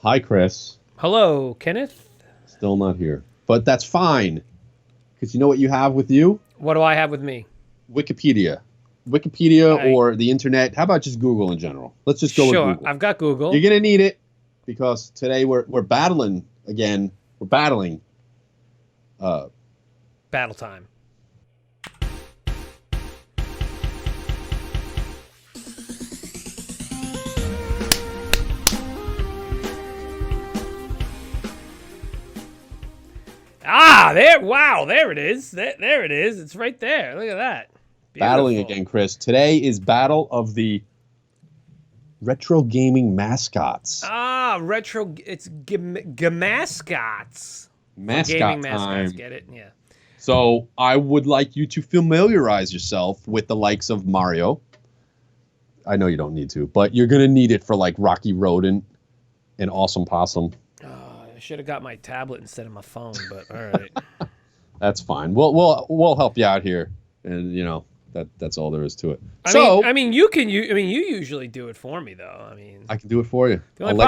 Hi, Chris. Hello, Kenneth. Still not here. But that's fine. Because you know what you have with you? What do I have with me? Wikipedia. Wikipedia or the internet. How about just Google in general? Let's just go with Google. Sure, I've got Google. You're going to need it because today we're battling again. We're battling. Battle time. There it is. There it is. It's right there. Look at that. Beautiful. Battling again, Chris. Today is Battle of the Retro Gaming Mascots. Retro. It's Mascots. Mascot gaming time. Mascots. Get it? Yeah. So I would like you to familiarize yourself with the likes of Mario. I know you don't need to, but you're going to need it for like Rocky Rodent and Awesome Possum. I should have got my tablet instead of my phone, but all right. That's fine. We'll help you out here, and you know that's all there is to it. I mean, you usually do it for me though. I mean, I can do it for you. The only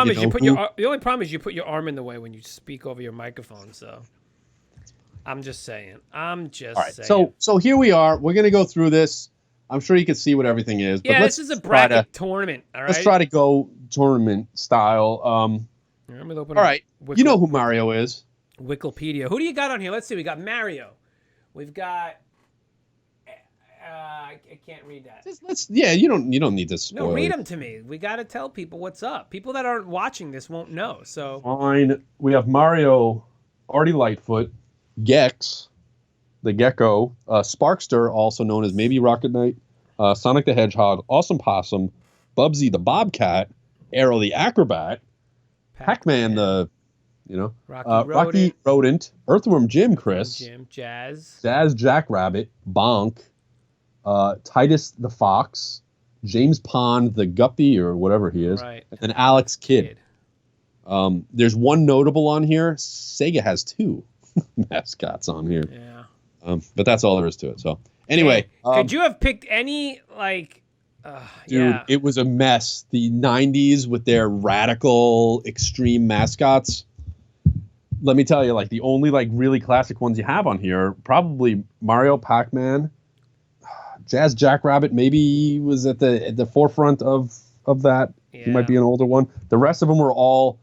problem is you put your arm in the way when you speak over your microphone. So I'm just saying. All right. Saying. So here we are. We're gonna go through this. I'm sure you can see what everything is. Yeah, this is a bracket tournament. All right. Let's try to go tournament style. All right. You know who Mario is. Wikipedia. Who do you got on here? Let's see. We got Mario. We've got. I can't read that. You don't need to spoil. No, read them to me. We got to tell people what's up. People that aren't watching this won't know. So fine. We have Mario, Artie Lightfoot, Gex, the Gecko, Sparkster, also known as maybe Rocket Knight, Sonic the Hedgehog, Awesome Possum, Bubsy the Bobcat, Arrow the Acrobat, Pac-Man the, Rocky Rodent, Earthworm Jim, Chris, Jazz Jackrabbit, Bonk, Titus the Fox, James Pond the Guppy or whatever he is, right. And Alex Kidd. There's one notable on here. Sega has two mascots on here. Yeah. But that's all there is to it. So anyway, could you have picked any dude, it was a mess. The 90s with their radical extreme mascots. Let me tell you, like the only like really classic ones you have on here, probably Mario, Pac-Man, Jazz Jackrabbit. Maybe was at the forefront of that. Yeah. He might be an older one. The rest of them were all.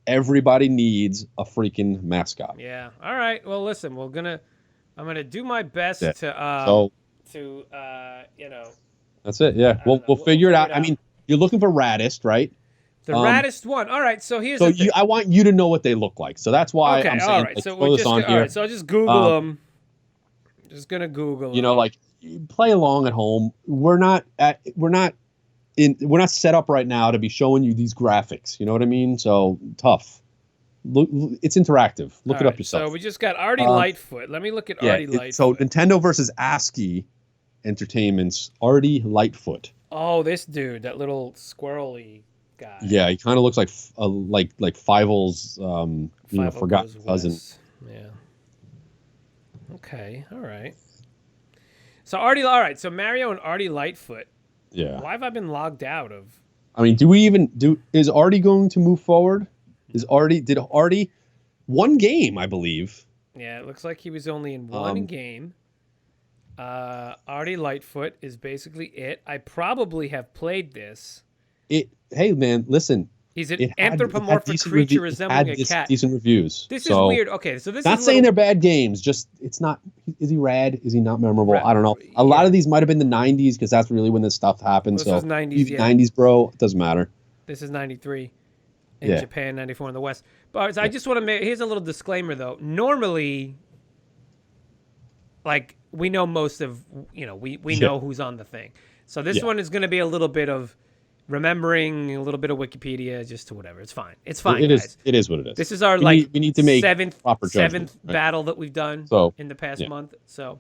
Everybody needs a freaking mascot. Yeah. All right. Well, listen. I'm gonna do my best to That's it. Yeah. We'll figure it out. I mean, you're looking for Raddest, right? The Raddest one. All right. So here's. I want you to know what they look like. So that's why I'm saying. All right. So we're just all right. So I'll just Google them. Just gonna Google. Like play along at home. We're not set up right now to be showing you these graphics. You know what I mean? So tough. Look, it's interactive. Look it up yourself. So we just got Artie Lightfoot. Let me look at Artie Lightfoot. So Nintendo versus ASCII Entertainment's Artie Lightfoot. Oh, this dude, that little squirrely guy. Yeah, he kind of looks like Fievel's forgotten cousin. Yeah. Okay. All right. So Artie. All right. So Mario and Artie Lightfoot. Yeah. Why have I been logged out of? I mean, is Artie going to move forward? Did Artie one game, I believe. Yeah, it looks like he was only in one game. Artie Lightfoot is basically it. I probably have played this. Hey man, listen. He's an anthropomorphic creature resembling a cat. Decent reviews. This is weird. Okay, so this not is saying they're bad games. Just it's not. Is he rad? Is he not memorable? I don't know. A lot of these might have been the '90s because that's really when this stuff happened. This was '90s. Yeah. '90s, bro. It doesn't matter. This is '93 in Japan, '94 in the West. But I just want to make. Here's a little disclaimer though. Normally, like we know most of we know who's on the thing. So this one is going to be a little bit of. Remembering a little bit of Wikipedia, just to whatever. It's fine. It's fine, guys. It is what it is. This is our we need to make seventh battle that we've done in the past month. So,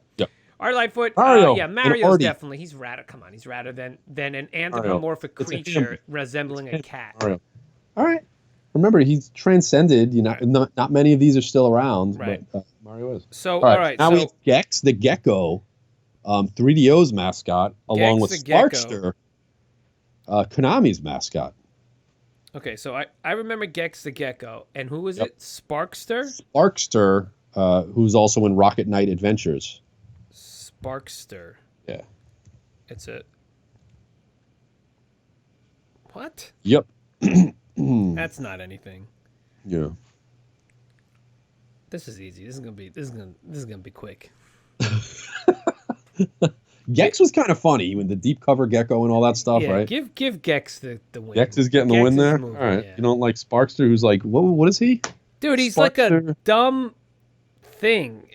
Artie Lightfoot, Mario's definitely he's radder. Come on, he's radder than an anthropomorphic creature resembling a cat. Mario. All right. Remember, he's transcended. Not many of these are still around, but Mario is. So, all right. Now we have Gex the Gecko, 3DO's mascot, along with Sparkster. Konami's mascot. Okay, so I remember Gex the Gecko, and who was it? Sparkster. Sparkster, who's also in Rocket Knight Adventures. Sparkster. Yeah. It's a. What? Yep. That's not anything. Yeah. This is easy. This is gonna be quick. Gex was kind of funny when the deep cover gecko and all that stuff, right? Give Gex the win. Gex is getting the win there. All right. Yeah. You don't like Sparkster, who's like, what is he? Dude, he's Sparkster. Like a dumb thing.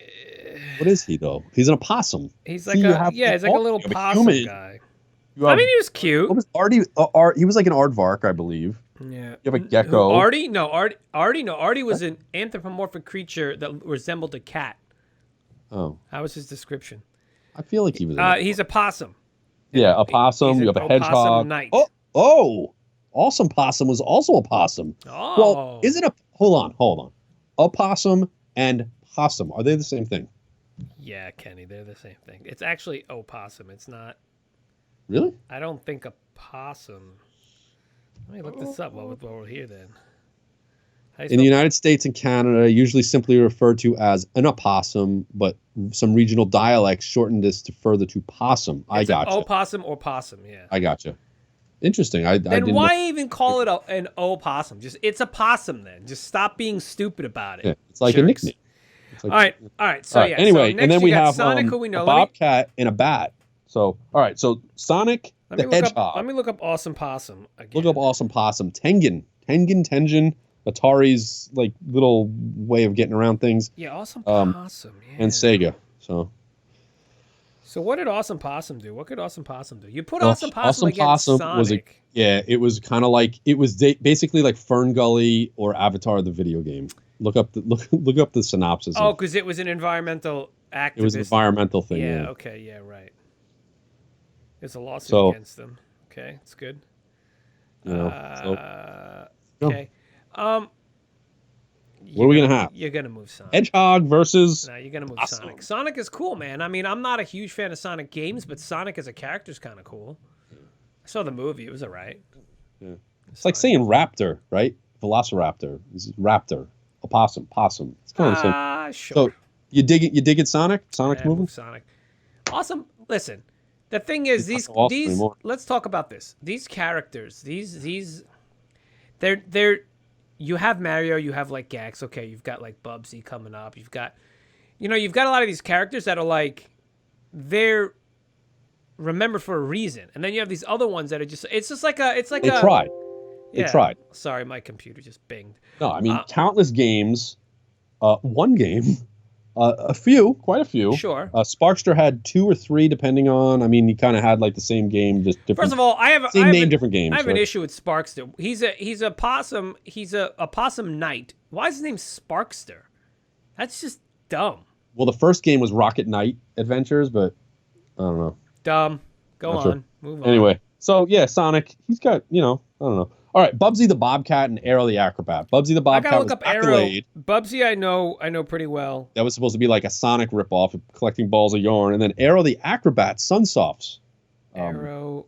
What is he though? He's an opossum. He's like he's like a little possum guy. I mean, he was cute. What was Artie? He was like an aardvark, I believe. Yeah. You have a gecko. Artie? No, Artie was an anthropomorphic creature that resembled a cat. Oh. That was his description. I feel like he was. He's a possum. Yeah, a possum. You have a hedgehog. Knight. Oh, Awesome Possum was also a possum. Oh. Well, is it a? Hold on. Opossum and possum, are they the same thing? Yeah, Kenny, they're the same thing. It's actually opossum. It's not. Really? I don't think a possum. Let me look this up while we're here then. In the United States and Canada, usually simply referred to as an opossum, but some regional dialects shortened this to further to possum. I gotcha. Opossum or possum, yeah. I gotcha. Interesting. Then why even call it an opossum? It's a possum then. Just stop being stupid about it. Yeah, it's like a nickname. Like, all right. So yeah. Anyway, so next and then we have Sonic, who we know. A bobcat and a bat. So all right. So Sonic the Hedgehog. Let me look up Awesome Possum again. Look up Awesome Possum. Tengen. Atari's like little way of getting around things. Yeah, Awesome Possum. Yeah. And Sega. So what did Awesome Possum do? What could Awesome Possum do? You put Awesome Possum against Sonic. It was kind of like basically like Fern Gully or Avatar the video game. Look up the synopsis. Oh, because it was an environmental activist. It was an environmental thing. Yeah. Okay. Yeah. Right. There's a lawsuit against them. Okay, it's good. Okay. What are we gonna have? You're gonna move Sonic. Hedgehog versus. No, you're gonna move Sonic. Sonic is cool, man. I mean, I'm not a huge fan of Sonic games, but Sonic as a character is kind of cool. I saw the movie; it was alright. Yeah. It's like saying raptor, right? Velociraptor. This is raptor. Opossum. Possum. It's kind of the same. Sure. So you dig it? You dig it, Sonic? Sonic's moving. Sonic. Awesome. Listen, the thing is, these. Let's talk about this. These characters, they're. You have Mario, you have like Gax. Okay, you've got like Bubsy coming up. You've got a lot of these characters that are like, they're remembered for a reason, and then you have these other ones that are just. It's just like a. It's like they tried. They tried. Sorry, my computer just binged. No, I mean countless games. One game. Quite a few. Sure. Sparkster had 2 or 3, depending on. I mean, he kind of had like the same game, just different. First of all, different games. I have an issue with Sparkster. He's a possum. He's a possum knight. Why is his name Sparkster? That's just dumb. Well, the first game was Rocket Knight Adventures, but I don't know. Dumb. Go on. Sure. Move on. Anyway, so yeah, Sonic. He's got I don't know. All right, Bubsy the Bobcat and Arrow the Acrobat. Bubsy the Bobcat. I gotta look up Arrow. Bubsy, I know pretty well. That was supposed to be like a Sonic ripoff, collecting balls of yarn, and then Arrow the Acrobat, Sunsofts. Arrow.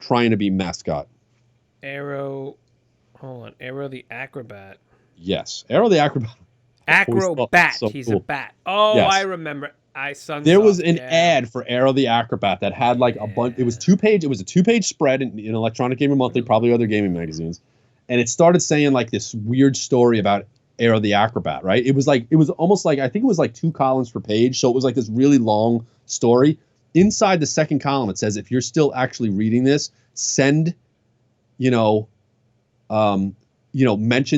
Trying to be mascot. Arrow. Hold on. Arrow the Acrobat. Yes, Arrow the Acrobat. Acrobat. He's cool. A bat. Oh, yes. I remember. There was an ad for Arrow the Acrobat that had like a bunch. It was 2-page. It was a 2-page spread in Electronic Gaming Monthly, probably other gaming magazines, and it started saying like this weird story about Arrow the Acrobat. Right? It was almost like I think it was like 2 columns per page, so it was like this really long story. Inside the second column, it says if you're still actually reading this, send, mention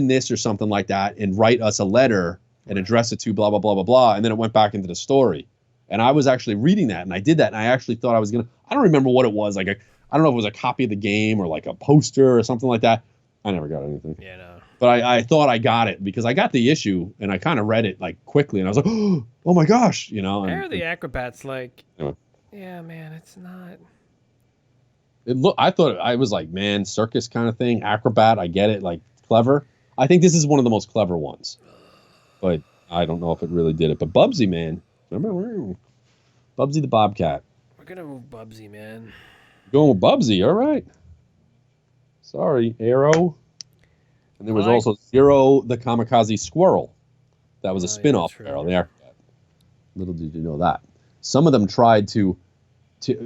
this or something like that, and write us a letter. And address it to blah, blah, blah, blah, blah. And then it went back into the story. And I was actually reading that, and I did that, and I actually thought I was going to... I don't remember what it was. I don't know if it was a copy of the game or like a poster or something like that. I never got anything. Yeah, no. But I thought I got it because I got the issue, and I kind of read it like quickly, and I was like, oh my gosh, Arrow the Acrobat's like... Anyway. Yeah, man, it's not... I thought I was like, man, circus kind of thing. Acrobat, I get it, like clever. I think this is one of the most clever ones. But I don't know if it really did it. But Bubsy, man. Remember? Bubsy the Bobcat. We're going to move Bubsy, man. Going with Bubsy. All right. Sorry, Arrow. And there was also Zero the Kamikaze Squirrel. That was a spin-off yeah, Arrow the Acrobat. Little did you know that. Some of them tried to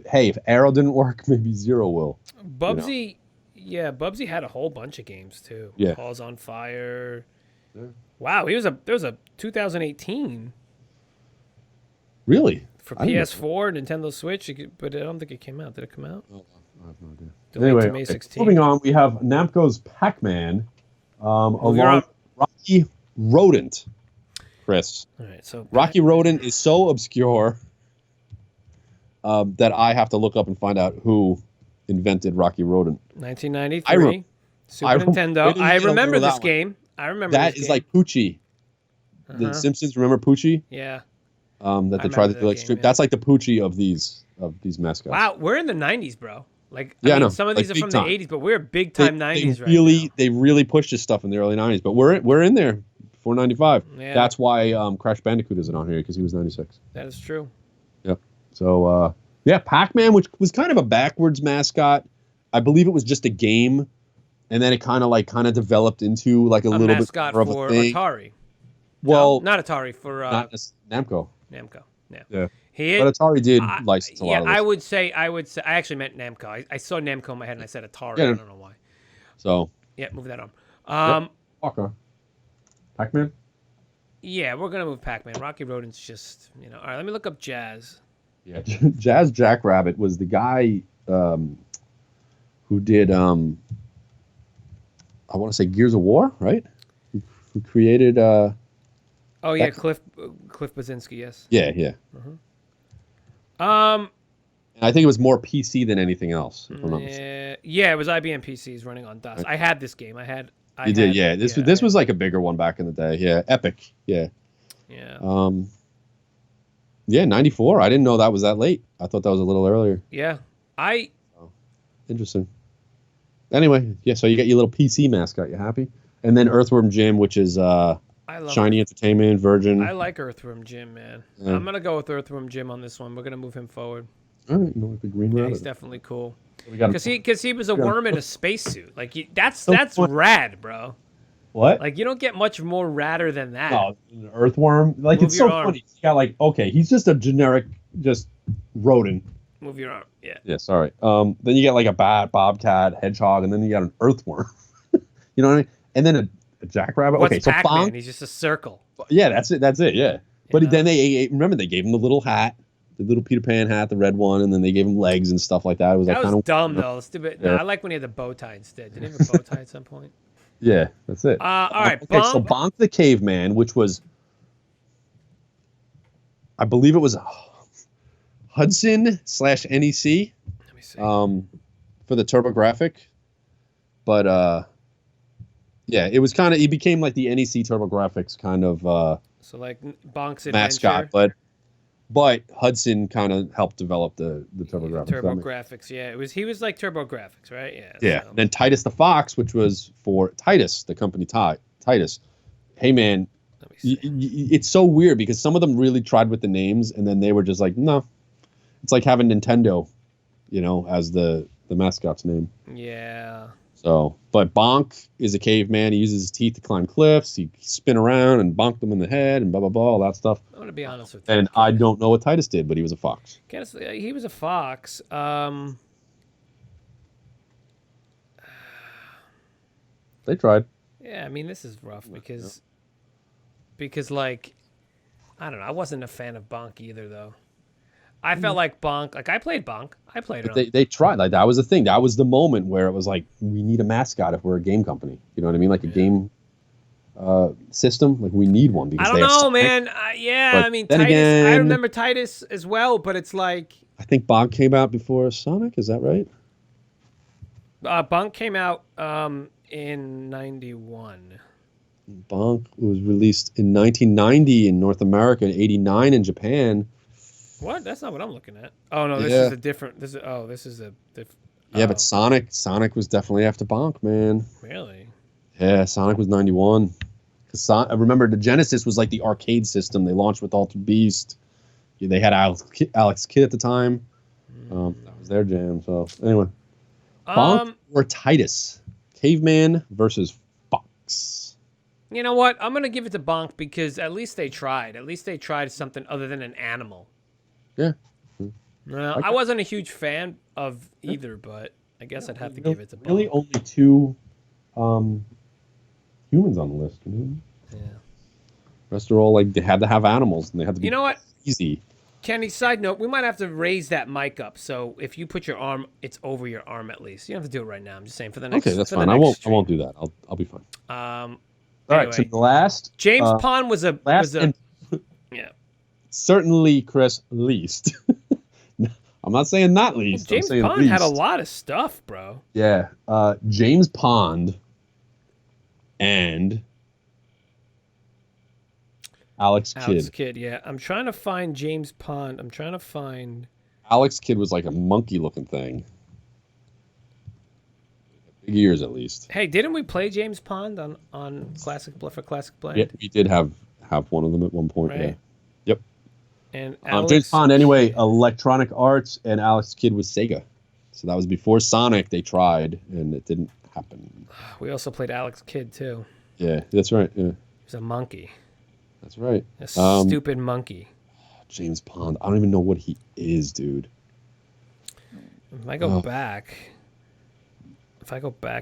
hey, if Arrow didn't work, maybe Zero will. Bubsy, yeah, Bubsy had a whole bunch of games too. Yeah. Paws on Fire. Yeah. Wow, there was a 2018. Really? For PS4, Nintendo Switch, but I don't think it came out. Did it come out? Oh, I have no idea. Delayed to May 16th. Moving on, we have Namco's Pac-Man, along Rocky Rodent. Chris. All right, so Rocky Rodent is so obscure that I have to look up and find out who invented Rocky Rodent. 1993, Super Nintendo. I remember this game. I remember that is like Poochie. The Simpsons, remember Poochie? Yeah. That they tried to do like strip. That's like the Poochie of these mascots. Wow, we're in the 90s, bro. Like, I mean, some of these are from the 80s, but we're big time 90s right now. They really pushed this stuff in the early 90s, but we're in there before 95. Yeah. That's why Crash Bandicoot isn't on here, because he was 96. That is true. Yep. So Pac-Man, which was kind of a backwards mascot. I believe it was just a game, and then it kind of developed into like a little bit more of a thing. Atari. Well, no, not Atari, for Namco. Namco. Yeah. Yeah. But Atari did license a lot of this. I would say I actually meant Namco. I saw Namco in my head and I said Atari. Yeah. I don't know why. So. Yeah, move that on. Okay. Pac-Man? Yeah, we're gonna move Pac-Man. Rocky Rodent's just, all right, let me look up Jazz. Yeah, Jazz Jackrabbit was the guy who did I want to say Gears of War, right? Who created Oh yeah, Cliff Blazinski, yes. Yeah. I think it was more PC than anything else. If I'm not mistaken. Yeah, it was IBM PCs running on DOS. I had this game. You did, yeah. This was like a bigger one back in the day. Yeah, Epic. Yeah. Yeah. Yeah, 94. I didn't know that was that late. I thought that was a little earlier. Yeah. Interesting. Anyway, yeah. So you got your little PC mascot. You happy? And then Earthworm Jim, which is Shiny Entertainment, Virgin. I like Earthworm Jim, man. Yeah. I'm gonna go with Earthworm Jim on this one. We're gonna move him forward. All right, like the green rabbit. He's definitely cool. Because he was a worm in a spacesuit. Like that's rad, bro. What? Like you don't get much more radder than that. No, Earthworm. Like it's so funny. You got like he's just a generic rodent. Move your arm. Yeah. Yeah. Sorry. Then you get like a bat, bobcat, hedgehog, and then you got an earthworm. You know what I mean? And then a jackrabbit. What's Pac-Man? He's just a circle. Yeah, that's it. That's it. Yeah. But then they gave him the little hat, the little Peter Pan hat, the red one, and then they gave him legs and stuff like that. It was that was dumb though. Stupid. Yeah. No, I like when he had the bow tie instead. Did he have a bow tie at some point? Yeah, that's it. All right. Okay, so Bonk the Caveman, which was, I believe it was Hudson/NEC. Let me see. For the TurboGrafx, but yeah, it was kind of. He became like the NEC TurboGrafx kind of. So like Bonk's mascot, Adventure. but Hudson kind of helped develop the TurboGrafx. TurboGrafx, yeah. He was like TurboGrafx, right? Yeah. Yeah. So. Then Titus the Fox, which was for Titus, the company Titus. Hey man, it's so weird because some of them really tried with the names, and then they were just like, no. It's like having Nintendo, as the mascot's name. Yeah. So, but Bonk is a caveman. He uses his teeth to climb cliffs. He spin around and bonk them in the head and blah, blah, blah, all that stuff. I'm going to be honest with you. And I don't know what Titus did, but he was a fox. He was a fox. They tried. Yeah, I mean, this is rough because like, I don't know. I wasn't a fan of Bonk either, though. I felt like Bonk. Like I played Bonk. I played it. They tried. Like that was the thing. That was the moment where it was like, we need a mascot if we're a game company. You know what I mean? Like a game system. Like we need one because I don't know, man. I mean, Titus. Again, I remember Titus as well, but it's like I think Bonk came out before Sonic. Is that right? Bonk came out in '91. Bonk was released in 1990 in North America, and '89 in Japan. What? That's not what I'm looking at. Oh no, this is a different. This is a different. Yeah, but Sonic was definitely after Bonk, man. Really? Yeah, Sonic was 91. Because I remember the Genesis was like the arcade system. They launched with Altered Beast. Yeah, they had Alex Kidd at the time. That was their jam. So anyway, Bonk or Titus, Caveman versus Gex. You know what? I'm gonna give it to Bonk because at least they tried. At least they tried something other than an animal. Yeah. Well, I wasn't a huge fan of either, but I guess I'd have to give it to Bonk. Really, only 2 humans on the list. Yeah. The rest are all like they had to have animals and they had to be. You know what? Easy. Kenny, side note, we might have to raise that mic up. So if you put your arm, it's over your arm at least. You don't have to do it right now. I'm just saying for the next. Okay, that's fine. I won't do that. I'll be fine. All right. So the last James Pond was a yeah. Certainly, Chris, least. I'm not saying not least. James Pond least. had a lot of stuff, bro. Yeah. James Pond and Alex Kidd, yeah. I'm trying to find James Pond. Alex Kidd was like a monkey-looking thing. Big ears, at least. Hey, didn't we play James Pond on Classic Blend? Yeah, we did have one of them at one point. Right. Yeah. Yep. And Alex James Pond, anyway, Electronic Arts, and Alex Kidd was Sega. So that was before Sonic. They tried, and it didn't happen. We also played Alex Kidd too. Yeah, that's right. Yeah. He was a monkey. That's right. A stupid monkey. James Pond. I don't even know what he is, dude. If I go back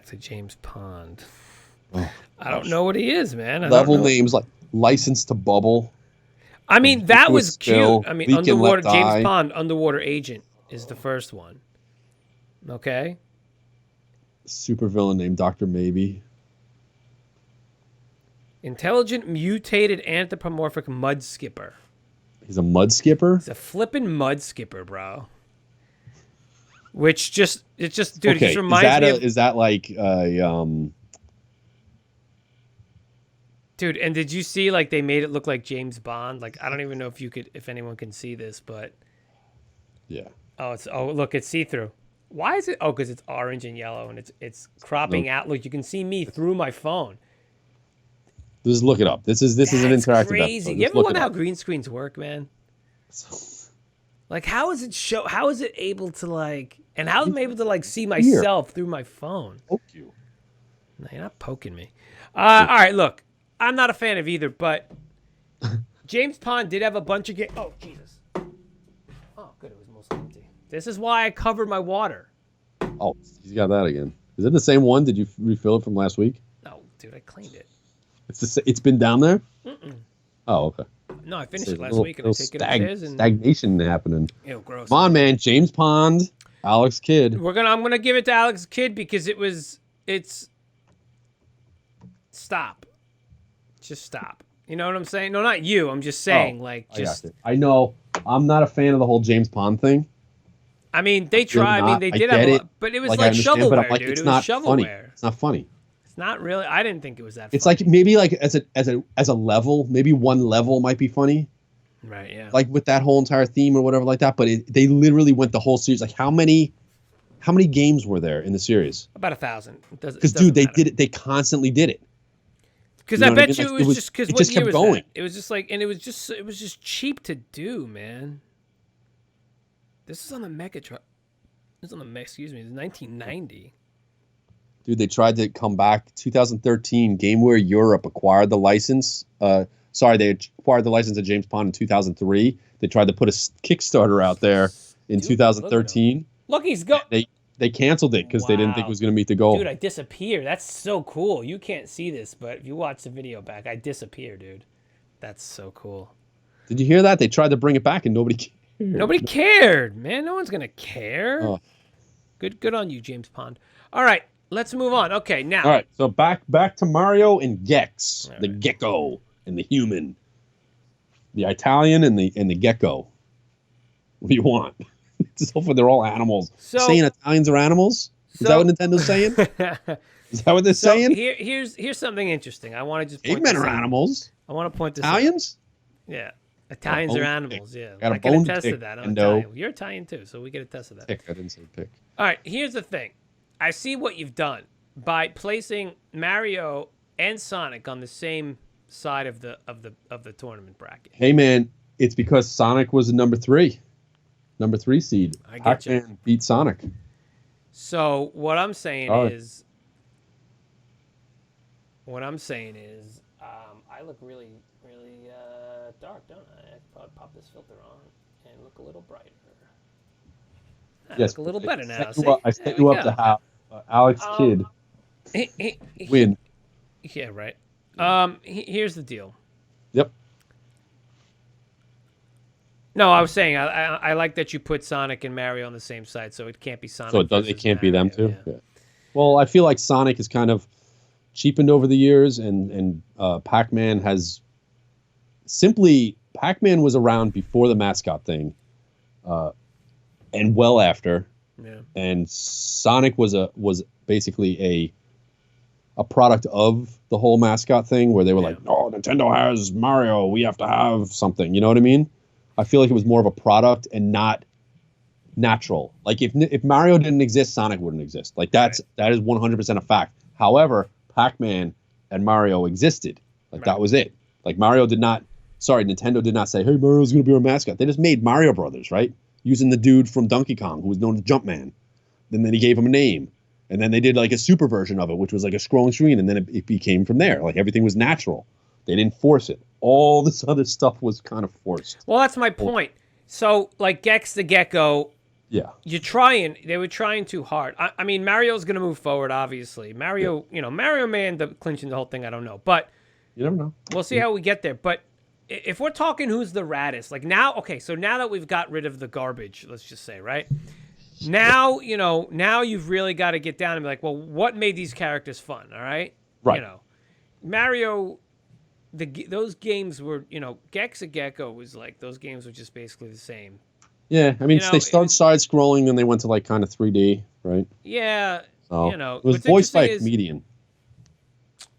to James Pond, I don't know what he is, man. Level names like License to Bubble. I mean, that was cute. I mean, Underwater James Pond, Underwater Agent is the first one. Okay. Supervillain named Dr. Maybe. Intelligent mutated anthropomorphic mud skipper. He's a mud skipper? He's a flippin' mud skipper, bro. Which dude, it just reminds me of... Is that like Dude, and did you see like they made it look like James Bond? Like I don't even know if anyone can see this, but yeah. Look, it's see-through. Why is it? Oh, because it's orange and yellow and it's cropping out. Look, you can see me through my phone. Just look it up. This is an interactive crazy. You ever wonder how green screens work, man? Like, how is it able to like, and how am I able to like see myself through my phone? Poke you. No, you're not poking me. All right, look, I'm not a fan of either, but James Pond did have a bunch of games. Oh, Jesus. Oh, good, it was mostly empty. This is why I covered my water. Oh, he's got that again. Is it the same one? Did you refill it from last week? No, dude, I cleaned it. It's been down there? Mm-mm. Oh, okay. No, I finished it last week and I take it upstairs and stagnation happening. Ew, gross. Come on, man. James Pond, Alex Kidd. I'm gonna give it to Alex Kidd because it's stop. Just stop. You know what I'm saying? No, not you. I'm just saying, I know. I'm not a fan of the whole James Pond thing. I mean, they tried. I mean, they did have a lot, but it was like shovelware, dude. It was shovelware. It's not funny. It's not really. I didn't think it was that funny. It's like maybe like as a level, maybe one level might be funny. Right, yeah. Like with that whole entire theme or whatever like that, but they literally went the whole series. Like how many games were there in the series? About 1,000. Because dude, they did it. They constantly did it. Because I bet you it was just because what year was that? It was just like, and it was just cheap to do, man. This is on the Megatron. This is on the excuse me. It's 1990. Dude, they tried to come back. 2013, GameWare Europe acquired the license. They acquired the license of James Pond in 2003. They tried to put a Kickstarter out there in 2013. Look, he's go. They canceled it because they didn't think it was going to meet the goal. Dude, I disappear. That's so cool. You can't see this, but if you watch the video back, I disappear, dude. That's so cool. Did you hear that? They tried to bring it back and nobody cared. Nobody cared, man. No one's going to care. Oh. Good on you, James Pond. All right. Let's move on. Okay, now. All right, so back to Mario and Gex, the gecko and the human, the Italian and the gecko. What do you want? So far, they're all animals. Saying Italians are animals? Is that what Nintendo's saying? Is that what they're saying? Here's something interesting. I want to just point Cavemen are animals. I want to point this Italians? Out. Yeah. Italians are animals, yeah. Got a I can attest to that. I'm Italian. You're Italian too, so we get a test of that. Pick. I didn't say pick. All right, here's the thing. I see what you've done by placing Mario and Sonic on the same side of the tournament bracket. Hey man, it's because Sonic was a number 3 seed. Pac-Man beat Sonic. So what I'm saying is, what I'm saying is, I look really, really dark, don't I? I could probably pop this filter on and look a little brighter. I look a little better now. I set you up to have Alex Kidd win. Yeah, right. Here's the deal. Yep. No, I was saying I like that you put Sonic and Mario on the same side, so it can't be Sonic. So it can't be them too. Yeah. Well, I feel like Sonic is kind of cheapened over the years, and Pac-Man has Pac-Man was around before the mascot thing, and well after. Yeah. And Sonic was basically a product of the whole mascot thing, where they were like, "Oh, Nintendo has Mario, we have to have something." You know what I mean? I feel like it was more of a product and not natural. Like if Mario didn't exist, Sonic wouldn't exist. Like that is 100% a fact. However, Pac-Man and Mario existed. Like that was it. Like Nintendo did not say, "Hey, Mario's going to be our mascot." They just made Mario Brothers, right? Using the dude from Donkey Kong who was known as Jumpman. Then he gave him a name. And then they did like a super version of it, which was like a scrolling screen, and then it became from there. Like everything was natural. They didn't force it. All this other stuff was kind of forced. Well, that's my point. So, like Gex the Gecko, they were trying too hard. I mean, Mario's going to move forward, obviously. Mario Man, clinching the whole thing, I don't know. But you never know. We'll see how we get there. But if we're talking who's the Raddest, like now that we've got rid of the garbage, let's just say, right? Now, now you've really got to get down and be like, well, what made these characters fun, all right? Right. Mario, those games were, Gex the Gecko was like, those games were just basically the same. Yeah, I mean, they started side-scrolling, then they went to like kind of 3D, right? Yeah, so, it was voiced by a comedian.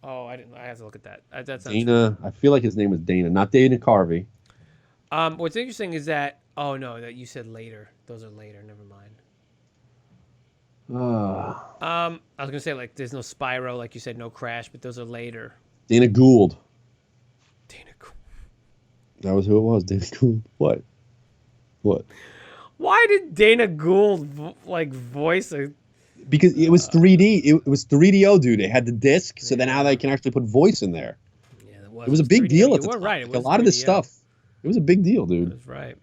Oh, I have to look at that. That's Dana, I feel like his name was Dana, not Dana Carvey. What's interesting is that, that you said later. Those are later, never mind. I was gonna say like there's no Spyro, like you said, no Crash, but those are later. Dana Gould. Dana Gould. That was who it was. Dana Gould. What? Why did Dana Gould voice a? Because it was 3D. It was 3DO, dude. It had the disc, so then now they can actually put voice in there. Yeah, it was a big deal at the time. Right. Like a lot of this stuff. It was a big deal, dude. That's right.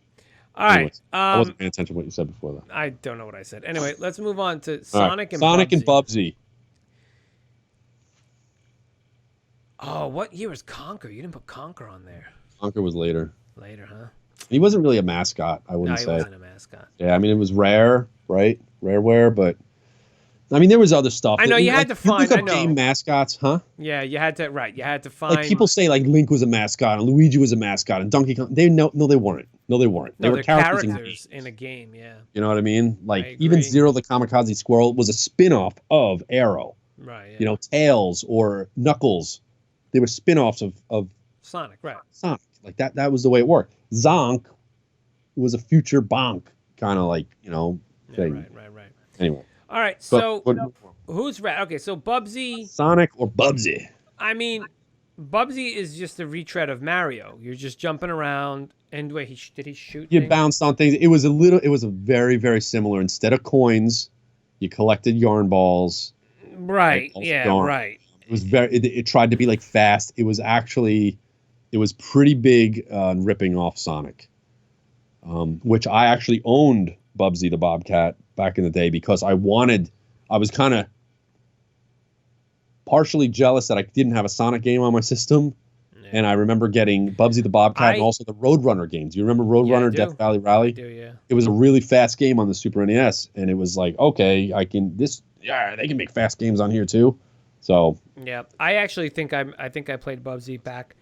All right. Anyways, I wasn't paying attention to what you said before that. I don't know what I said. Anyway, let's move on to Sonic and Bubsy. Oh, what year was Conker? You didn't put Conker on there. Conker was later. Later, huh? He wasn't really a mascot, I wouldn't say. No, he wasn't a mascot. Yeah, I mean, it was rare, right? Rareware, but... I mean, there was other stuff. I know, you had to find... game mascots, huh? Yeah, you had to find... Like, people say, like, Link was a mascot, and Luigi was a mascot, and Donkey Kong... They weren't. No, they weren't. They were characters in a game, yeah. You know what I mean? Like, even Zero the Kamikaze Squirrel was a spin-off of Arrow. Right, yeah. Tails or Knuckles. They were spin-offs of Sonic, right. Sonic. Like, that was the way it worked. Zonk was a future Bonk kind of, like, thing. Yeah, right. Anyway. All right, so who's Rat? Okay, so Bubsy... Sonic or Bubsy? I mean, Bubsy is just a retread of Mario. You're just jumping around, and wait, did he shoot You bounced on things. It was a very, very similar. Instead of coins, you collected yarn balls. Right, yeah, yarn. Right. It was it tried to be, like, fast. It was pretty big on ripping off Sonic, which I actually owned Bubsy the Bobcat back in the day because I was kind of partially jealous that I didn't have a Sonic game on my system. Yeah. And I remember getting Bubsy the Bobcat and also the Roadrunner games. You remember Roadrunner, Death Valley Rally? I do, yeah. It was a really fast game on the Super NES, and it was like, okay, they can make fast games on here too. So yeah, I actually think I played Bubsy back.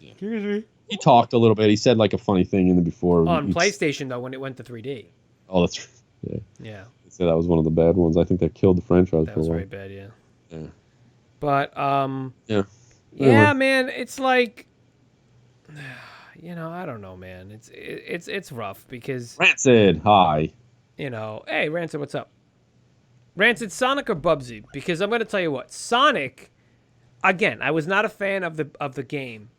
Excuse me. He talked a little bit. He said like a funny thing in the before. On PlayStation though, when it went to 3D. Oh, that's yeah. Yeah. So that was one of the bad ones. I think that killed the franchise. That was very bad, yeah. Yeah. But yeah. Yeah, man, it's like I don't know, man. It's rough because Rancid, hi. Hey, Rancid, what's up? Rancid, Sonic or Bubsy? Because I'm going to tell you what, Sonic, again, I was not a fan of the game.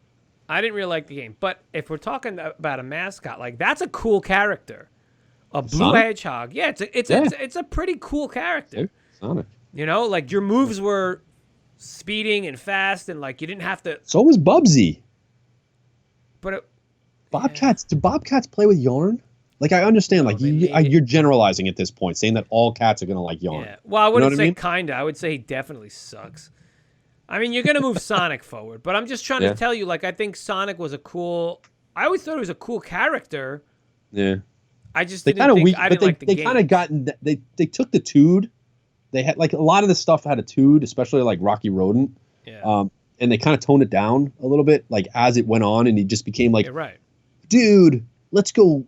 I didn't really like the game. But if we're talking about a mascot, like that's a cool character. A blue hedgehog. Yeah, it's a pretty cool character. Sonic. Like your moves were speeding and fast, and like you didn't have to. So was Bubsy. But Bobcats. Do Bobcats play with yarn? Like I understand, like you're generalizing at this point, saying that all cats are gonna like yarn. Yeah. Well, I wouldn't say I mean? kinda. I would say he definitely sucks. I mean, you're gonna move Sonic forward, but I'm just trying to tell you, like, I think Sonic was a cool. I always thought he was a cool character. Yeah. I just didn't like the game. They kind of gotten they took the Tood. They had like a lot of the stuff had a Tood, especially like Rocky Rodent. Yeah. And they kind of toned it down a little bit, like as it went on, and he just became like, right, dude, let's go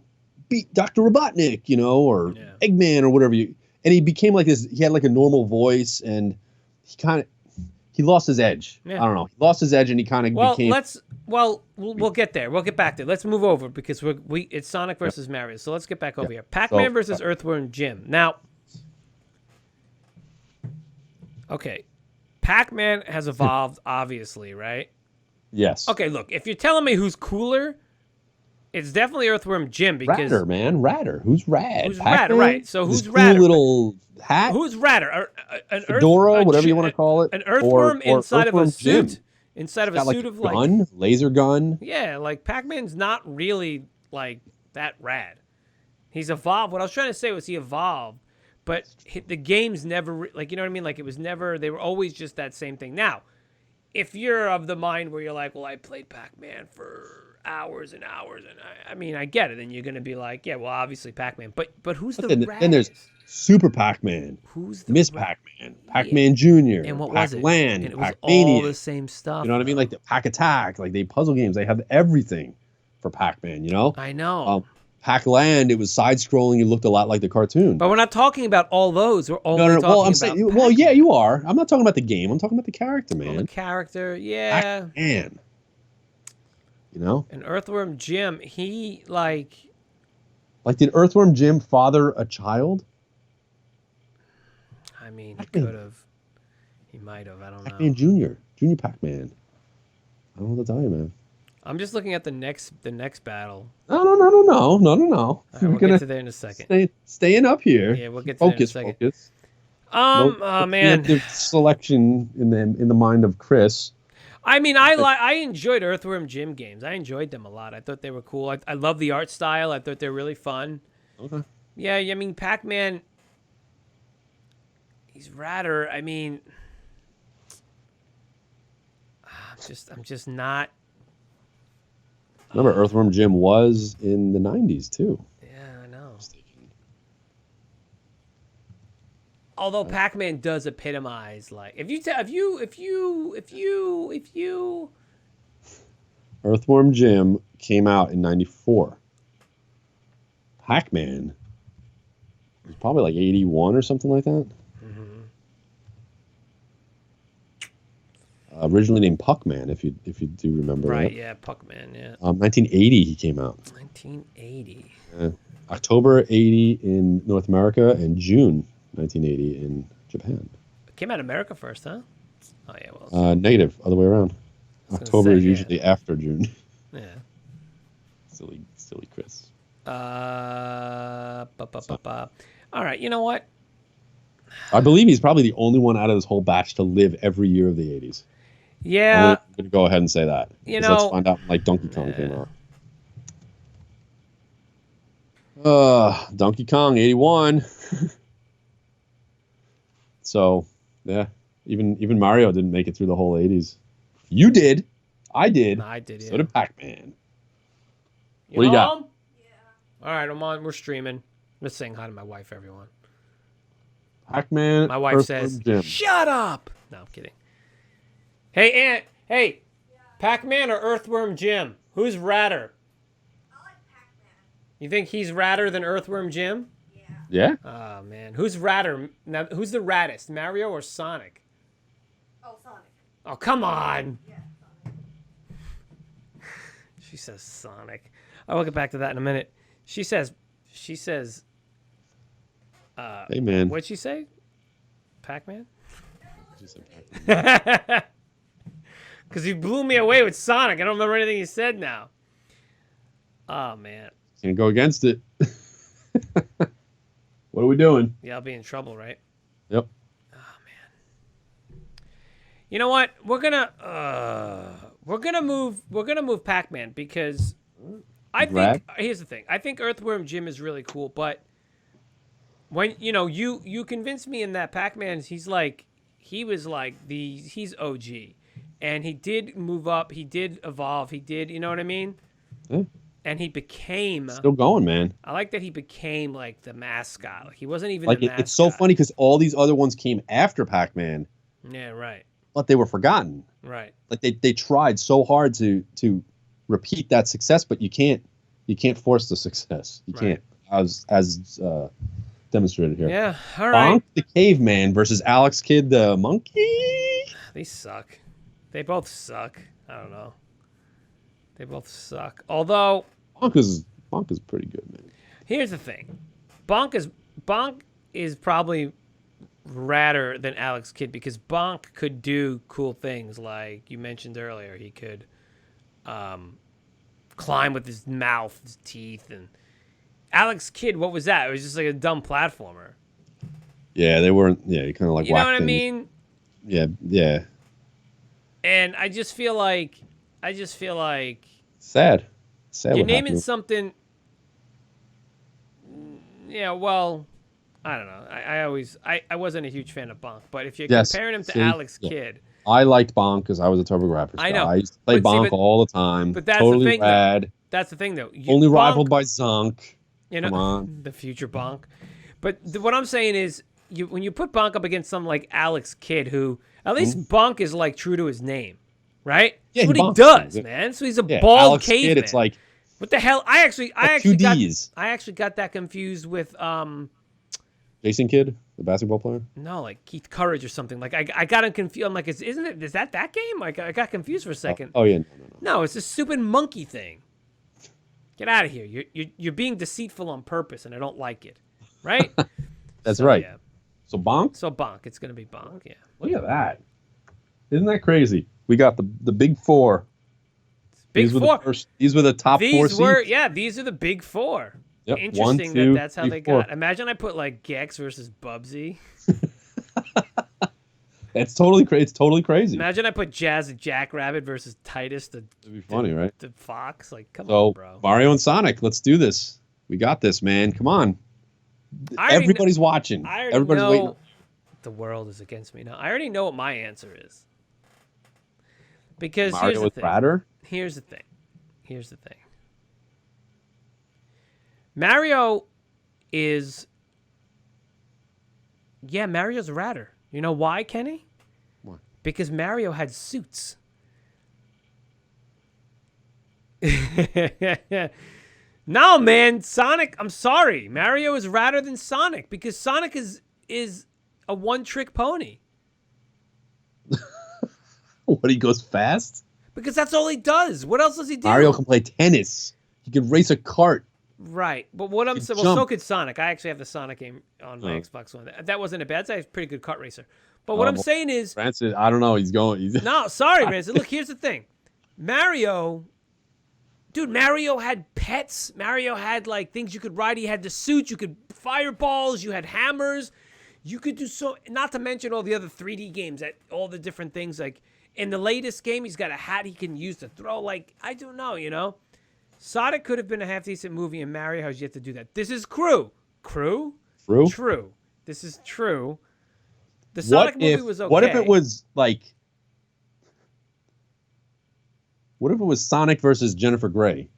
beat Dr. Robotnik, you know, or Eggman or whatever and he became like this. He had like a normal voice, and he lost his edge. I don't know. He lost his edge, and he kind of became. We'll get there. We'll get back there. Let's move over because it's Sonic versus Mario. So let's get back over here. Pac-Man versus Earthworm Jim. Now, okay, Pac-Man has evolved, obviously, right? Yes. Okay, look, if you're telling me who's cooler, it's definitely Earthworm Jim because Radder. Who's Rad? Who's Radder? Right. So who's cool Radder? Little hat. Who's Radder? Fedora, whatever you want to call it. An earthworm inside Earthworm of a suit. Jim. Inside of a suit of like gun, laser gun. Yeah, like Pac-Man's not really like that rad. He's evolved. What I was trying to say was he evolved, but the game's never like, you know what I mean? Like it was never. They were always just that same thing. Now, if you're of the mind where you're like, well, I played Pac-Man for hours and hours, and I mean, I get it, and you're gonna be like, yeah, well, obviously Pac-Man, but who's the raddest? Then there's Super Pac-Man. Who's the Miss Pac-Man? Pac-Man Jr. And what was it? Pac-Land. And it was Pac-Mania. all the same stuff. You know what I mean? Like the Pac-Attack, like they puzzle games. They have everything for Pac-Man. You know? I know. Pac-Land, it was side-scrolling. It looked a lot like the cartoon. But we're not talking about all those. We're only talking well, I'm about saying, Pac-Man. well, yeah, you are. I'm not talking about the game. I'm talking about the character, man. Well, the character, yeah. Pac-Man. You know? And Earthworm Jim, he like did Earthworm Jim father a child? I mean, he could have. He might have. I don't know. Pac-Man Junior Pac-Man. I don't know what to tell you, man. I'm just looking at the next battle. No. Right, we'll get to there in a second. Staying up here. Yeah, we'll get to there in a second. Focus. Oh man. The selection in the mind of Chris. I mean, I enjoyed Earthworm Jim games. I enjoyed them a lot. I thought they were cool. I love the art style. I thought they were really fun. Okay. Yeah, I mean, Pac-Man, he's radder. I mean, I'm just not. Remember, Earthworm Jim was in the 90s too. Yeah, I know. Although Pac-Man does epitomize, like, if you Earthworm Jim came out in 94. Pac-Man was probably like 81 or something like that. Mm-hmm. Originally named Puckman, if you do remember. Right, that. yeah, Puckman, yeah. 1980 he came out. 1980. October 80 in North America and June 1980 in Japan. It came out of America first, huh? Oh yeah, well. Negative, other way around. October is usually after June. Yeah. Silly Chris. All right, you know what? I believe he's probably the only one out of this whole batch to live every year of the 80s. Yeah. I'm going to go ahead and say that. You know, let's find out like Donkey Kong came out. Donkey Kong 81. So, yeah, even Mario didn't make it through the whole 80s. You did. I did. I did, yeah. So did Pac-Man. What do you got? Yeah. All right, I'm on. We're streaming. I'm just saying hi to my wife, everyone. Pac-Man. My wife says, Jim. "Shut up." No, I'm kidding. Hey, Aunt. Hey, yeah. Pac-Man or Earthworm Jim? Who's radder? I like Pac-Man. You think he's radder than Earthworm Jim? Yeah. Oh man, who's radder? Now, who's the raddest, Mario or Sonic? Oh, Sonic. Oh, come on. Yeah, Sonic. She says Sonic. I'll get back to that in a minute. She says. Hey man. What'd she say? Pac-Man? She said Pac-Man. Because he blew me away with Sonic. I don't remember anything he said now. Oh man. Can't go against it. What are we doing? Yeah, I'll be in trouble, right? Yep. Oh man. You know what? We're gonna move Pac-Man because I think here's the thing. I think Earthworm Jim is really cool, but when you convinced me in that Pac-Man, he's OG, and he did move up, he did evolve, he did, you know what I mean? Yeah. And he became Still going, man. I like that he became like the mascot. Like he wasn't even Like the mascot. it's so funny because all these other ones came after Pac-Man. Yeah, right. But they were forgotten. Right. Like they tried so hard to repeat that success, but you can't force the success. You can't, as demonstrated here. Yeah. All right. Bonk the Caveman versus Alex Kidd the Monkey. They suck. They both suck. I don't know. They both suck. Although Bonk is pretty good, man. Here's the thing. Bonk is probably radder than Alex Kidd because Bonk could do cool things like you mentioned earlier. He could climb with his mouth, his teeth, and Alex Kidd, what was that? It was just like a dumb platformer. Yeah, they weren't. Yeah, you kind of like. You know what I things. mean? Yeah, yeah. And I just feel like Sad. You're naming something. Yeah, well, I don't know. I wasn't a huge fan of Bonk, but if you're comparing him to Alex Kidd. I liked Bonk because I was a TurboGrafx guy. I know. I used to play Bonk all the time. But that's totally the thing. rad. That's the thing, though. Only rivaled by Zonk. You know, come on. The future Bonk. But what I'm saying is, when you put Bonk up against someone like Alex Kidd, who at least Bonk is like true to his name, right? Yeah, that's what he does, man. So he's a bald Alex caveman. Kidd, it's like what the hell? I actually got that confused with Jason Kidd, the basketball player. No, like Keith Courage or something. Like I got him confused. I'm like, is that game? Like I got confused for a second. Oh yeah, no, it's a stupid monkey thing. Get out of here. You're being deceitful on purpose, and I don't like it. Right? That's right. Yeah. So Bonk? So Bonk. It's going to be Bonk, yeah. Look at that. Isn't that crazy? We got the big four. These were the top four seeds. Yeah, these are the big four. Yep. Interesting that's how they got. Imagine I put like Gex versus Bubsy. It's totally crazy. Imagine I put Jackrabbit versus Titus It'd be funny, right? The Fox. Like, come on, bro. Mario and Sonic, let's do this. We got this, man. Come on. Everybody's watching. Everybody's waiting. The world is against me now. I already know what my answer is. Because Mario with Radder? Here's the thing. Mario is... Yeah, Mario's Radder. You know why, Kenny? Why? Because Mario had suits. No, man, Sonic, I'm sorry. Mario is radder than Sonic because Sonic is a one-trick pony. What, he goes fast? Because that's all he does. What else does he do? Mario can play tennis. He can race a cart. Right. But what I'm saying, so could Sonic. I actually have the Sonic game on my Xbox One. That wasn't a bad. That's a pretty good kart racer. But what I'm saying is... Rancid, I don't know. No, sorry, Rancid. Look, here's the thing. Mario had pets. Mario had like things you could ride. He had the suits. You could fireballs. You had hammers. You could do so. Not to mention all the other 3D games, all the different things. Like in the latest game, he's got a hat he can use to throw. Like I don't know, Sonic could have been a half decent movie, and Mario has yet to do that. This is true. True. This is true. The Sonic movie was okay. What if it was like? What if it was Sonic versus Jennifer Grey?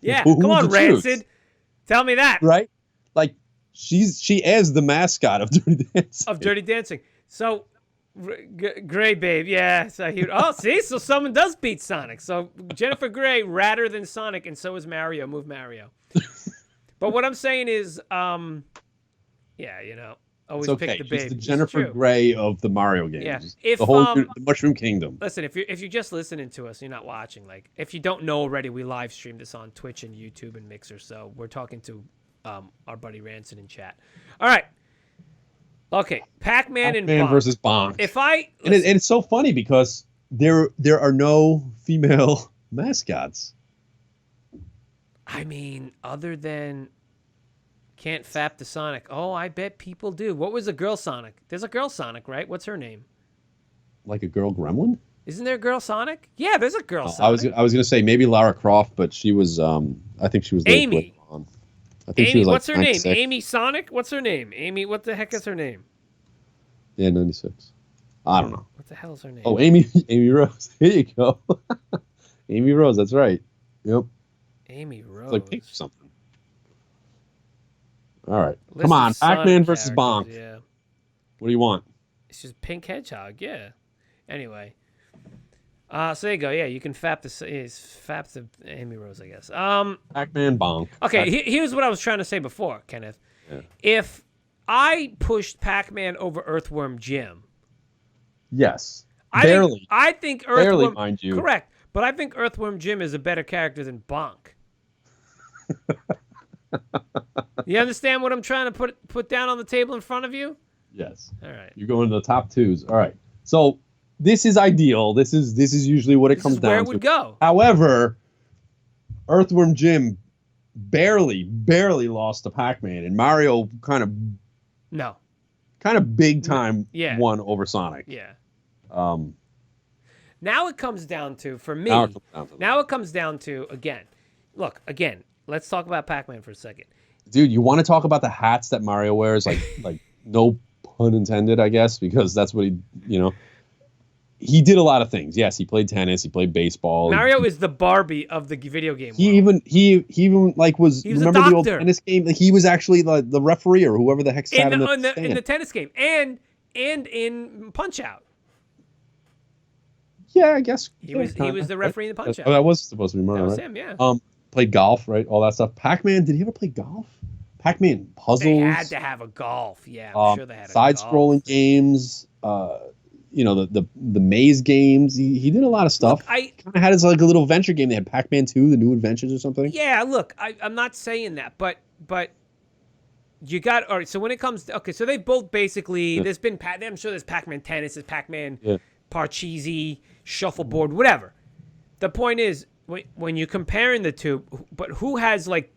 Yeah, come on, Rancid. Tell me that. Right? Like, she is the mascot of Dirty Dancing. Dirty Dancing. So, Grey Babe, yeah. So see? So someone does beat Sonic. So, Jennifer Grey, radder than Sonic, and so is Mario. Move Mario. But what I'm saying is, always pick the babe. She's the Jennifer Grey of the Mario games. Yeah. The Mushroom Kingdom. Listen, if you're just listening to us, you're not watching. Like, if you don't know already, we live stream this on Twitch and YouTube and Mixer. So we're talking to our buddy Rancid in chat. All right. Okay, Pac-Man and Bonk. Versus Bonk. And it's so funny because there are no female mascots. I mean, other than can't fap the Sonic. Oh, I bet people do. What was the girl Sonic? There's a girl Sonic, right? What's her name? Like a girl gremlin? Isn't there a girl Sonic? Yeah, there's a girl Oh, Sonic. I was gonna say maybe Lara Croft, but she was I think she was late Amy. later on. I think she Amy, was like what's her name? 96. Amy Sonic? What's her name? Amy, what the heck is her name? Yeah, 96. I don't know. What the hell is her name? Oh, Amy Rose. Here you go. Amy Rose, that's right. Yep. Amy Rose. It's like pink or something. All right. List Come on. of Sonic Pac-Man versus characters, Bonk. Yeah. What do you want? It's just pink hedgehog, yeah. Anyway. So there you go. Yeah, you can fap the Amy Rose, I guess. Pac-Man Bonk. Okay, here's what I was trying to say before, Kenneth. Yeah. If I pushed Pac-Man over Earthworm Jim, Yes. Barely. I think Earthworm, Barely, mind you. correct, but I think Earthworm Jim is a better character than Bonk. You understand what I'm trying to put down on the table in front of you? Yes. All right. You're going to the top twos. All right. So this is ideal. This is usually what it comes down where it to. would go. However, Earthworm Jim barely lost to Pac-Man, and Mario kind of big time won over Sonic. Yeah. Um. Now it comes down to, for me, Now it comes down to, again, let's talk about Pac-Man for a second. Dude, you want to talk about the hats that Mario wears? Like no pun intended, I guess, because that's what he did a lot of things. Yes, he played tennis, he played baseball. Mario is the Barbie of the video game world. He even like was he was remember a the old doctor. tennis game? Like he was actually the referee or whoever the heck sat in the tennis game and in Punch Out. Yeah, I guess he was the referee in the Punch Out. Oh, that was supposed to be Mario, That was right? him, yeah. Played golf, right? All that stuff. Pac-Man, did he ever play golf? Pac-Man puzzles. They had to have a golf. Yeah, I'm sure they had a side-scrolling games. The maze games. He did a lot of stuff. Look, I kind of had his like a little adventure game. They had Pac-Man 2, The New Adventures or something. Yeah, look, I'm not saying that, but you got all right. So when it comes to so they both basically there's been I'm sure there's Pac-Man tennis, there's Pac-Man Parcheesi, shuffleboard, whatever. The point is when you're comparing the two, but who has like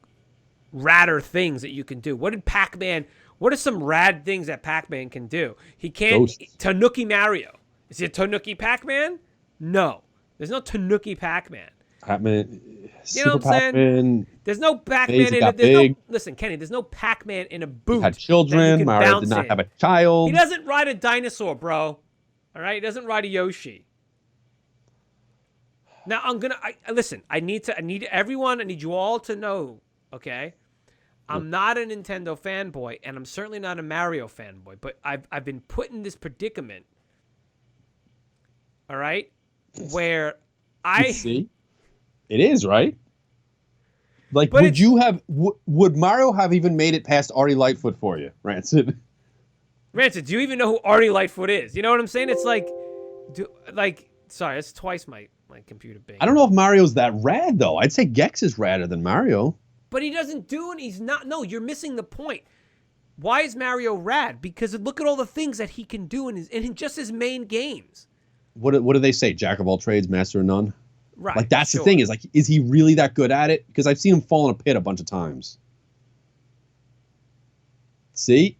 radder things that you can do? What are some rad things that Pac-Man can do? He can't. Ghosts. Tanuki Mario. Is it Tanuki Pac-Man? No. There's no Tanuki Pac-Man. Pac-Man. You know what I'm saying? There's no Pac-Man in it. Listen, Kenny, there's no Pac-Man in a boot. He had children. Mario did not have a child. He doesn't ride a dinosaur, bro. All right? He doesn't ride a Yoshi. Now, listen, I need you all to know, okay? I'm not a Nintendo fanboy, and I'm certainly not a Mario fanboy, but I've been put in this predicament, all right, where See? It is, right? Like, would Mario have even made it past Artie Lightfoot for you, Rancid? Rancid, do you even know who Artie Lightfoot is? You know what I'm saying? It's sorry, that's twice my computer bing. I don't know if Mario's that rad, though. I'd say Gex is radder than Mario. But he doesn't do it. He's not. No, you're missing the point. Why is Mario rad? Because look at all the things that he can do in just his main games. What do they say? Jack of all trades, master of none? Right. Like, that's the thing is he really that good at it? Because I've seen him fall in a pit a bunch of times. See?